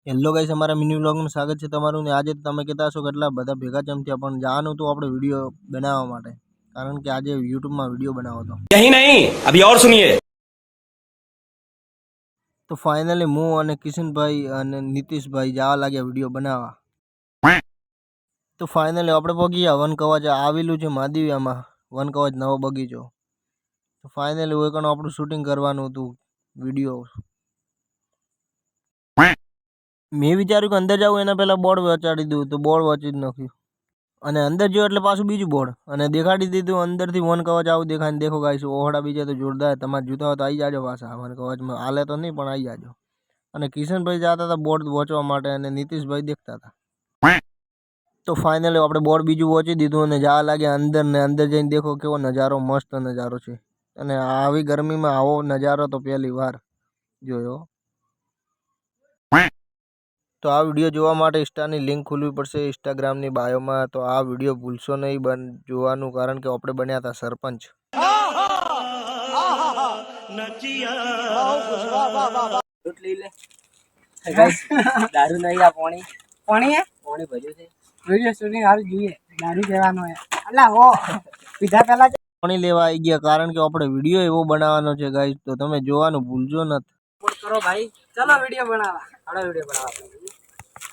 Hello guys, અમારા mini વ્લોગમાં સ્વાગત છે તમારું ને આજે તમે કહેતા હશો કે એટલા બધા ભેગા ચમ થયા, પણ જવાનું હતું આપણે વિડીયો બનાવવા માટે, કારણ કે આજે યુટ્યુબમાં વિડીયો બનાવો હતો। यही नहीं, अभी और सुनिए। તો ફાઇનલી હું અને કિશનભાઈ અને નીતિશભાઈ જવા લાગ્યા વિડીયો બનાવવા। તો ફાઇનલી આપણે પહોંચી ગયા વન કવચ આવેલું છે માદીવિયામાં, વન કવચ નવો બગીચો। તો ફાઇનલી હોય કણ આપણું શૂટિંગ કરવાનું હતું વિડીયો। મેં વિચાર્યું કે અંદર જાઉં એના પહેલાં બોર્ડ વચાડી દઉં, તો બોર્ડ વાંચી જ નાખ્યું અને અંદર જો એટલે પાછું બીજું બોર્ડ અને દેખાડી દીધું અંદરથી વન કવચ આવું દેખાય ને દેખો ગાઈસ ઓહડા બીજા તો જોરદાર, તમારે જોતા હોય તો આવી જાજો પાછા વન કવચમાં, હાલે તો નહીં પણ આવી જાજો। અને કિશનભાઈ જતા હતા બોર્ડ વોચવા માટે અને નીતિશભાઈ દેખતા હતા। તો ફાઇનલી આપણે બોર્ડ બીજું વોચી દીધું અને જવા લાગ્યા અંદર ને અંદર જઈને દેખો કેવો નજારો, મસ્ત નજારો છે અને આવી ગરમીમાં આવો નજારો તો પહેલી વાર જોયો। તો આ વિડીયો જોવા માટે ઇન્સ્ટાની લિંક ખોલવી પડશે ઇન્સ્ટાગ્રામની બાયોમાં। તો આ વિડીયો ભૂલશો નહીં જોવાનું, કારણ કે આપણે બન્યા હતા સરપંચ। દારૂ નહીં આ પાણી પાણી પાણી ભર્યું છે વિડિયો શૂટિંગ હારું જોઈએ દારૂ લેવાનો હે અલા હો પીધા પહેલા પાણી લેવા આવી ગયા, કારણ કે આપણે વિડીયો એવો બનાવવાનો છે ગાઈસ, તો તમે જોવાનું ભૂલજો નથી। સપોર્ટ કરો ભાઈ, ચલો વિડિયો બનાવવા, હાલો વિડિયો બનાવવા।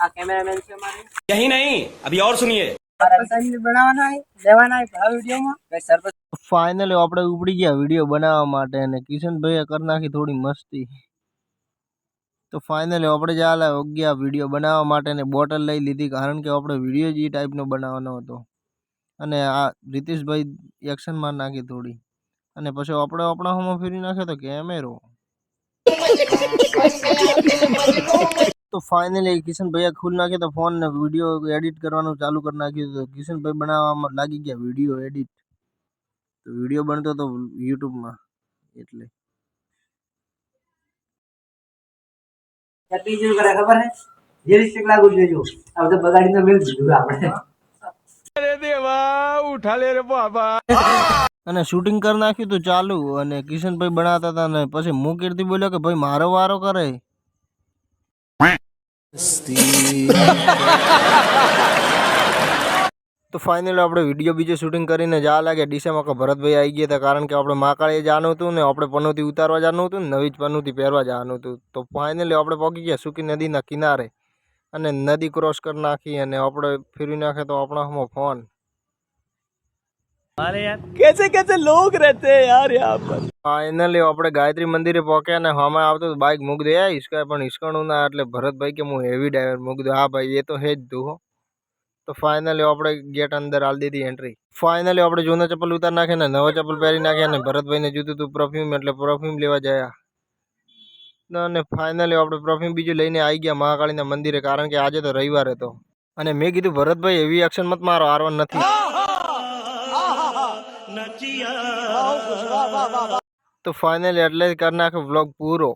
આ કેમેરામેન છે અમારે। यही नहीं, अभी और सुनिए। સરપંચ બનાવવાના હે, લેવાના હે આ વિડિયોમાં ભાઈ સરપંચ। ફાઇનલી આપણે ઉપડી ગયા વિડીયો બનાવવા માટે અને કિશનભાઈએ કરી નાખી થોડી મસ્તી। તો ફાઇનલી આપણે ચાલે ગયા વિડીયો બનાવવા માટે ને બોટલ લઈ લીધી, કારણ કે આપણે વિડીયો જ એ ટાઈપનો બનાવવાનો હતો। અને આ રીતિશભાઈ એક્શનમાં નાખી થોડી અને પછી આપણે આપણા હોમાં ફેરી નાખ્યો તો કેમેરો। તો ફાઇનલી કિશનભાઈએ ખુલ નાખ્યો તો ફોન ને વિડીયો એડિટ કરવાનું ચાલુ કરી નાખ્યું। તો કિશનભાઈ બનાવવામાં લાગી ગયા વિડીયો એડિટ, તો વિડીયો બનતો હતો યુટ્યુબમાં એટલે। કેટલી જેવું કરે ખબર હે, જે રિસ્ટ્રિક્ટ લાગુ જોજો આ બધું બગાડીને મેલ દીધું આપણે। अरे देवा, उठा ले रे बाबा। અને શૂટિંગ કરી નાખ્યું તો ચાલુ અને કિશનભાઈ બનાવતા હતા ને પછી હું કીર્તિ બોલ્યો કે ભાઈ મારો વારો કરે। તો ફાઇનલી આપણે વિડીયો બીજો શૂટિંગ કરીને જવા લાગ્યા ડીસામાં કે ભરતભાઈ આવી ગયા હતા, કારણ કે આપણે મહાકાળીએ જવાનું હતું ને આપણે પનોતી ઉતારવા જવાનું હતું ને નવી જ પનોતી પહેરવા જવાનું હતું। તો ફાઇનલી આપણે પહોંચી ગયા સૂકી નદીના કિનારે અને નદી ક્રોસ કરી નાખી અને આપણે ફેરવી નાખે તો આપણા હમો ફોન। अरे यार कैसे कैसे लोग रहते हैं यार यहाँ पर। ફાઇનલી આપણે ગાયત્રી મંદિરે પહોંચ્યા ને હમણાં આવતો બાઇક મૂક દે હિસકા, પણ હિસકાણું ના એટલે ભરતભાઈ કે હું હેવી ડ્રાઈવર મૂક દઉં। હા ભાઈ એ તો હે જ તું। તો ફાઇનલી આપણે ગેટ અંદર આલી દીધી એન્ટ્રી। ફાઇનલી આપણે જૂના ચપ્પલ ઉતાર નાખ્યા ને નવા ચપ્પલ પહેરી નાખ્યા ને ભરતભાઈને જોતું હતું પરફ્યુમ, એટલે પરફ્યુમ લેવા ગયા અને ફાઇનલી આપણે પરફ્યુમ બીજું લઈને આવી ગયા મહાકાળીના મંદિરે, કારણ કે આજે તો રવિવાર હતો। અને મેં કીધું ભરતભાઈ એવી એક્શન મત મારો, આરવા નથી। તો ફાઇનલી એટલે જ કરી નાખ્યો વ્લોગ પૂરો।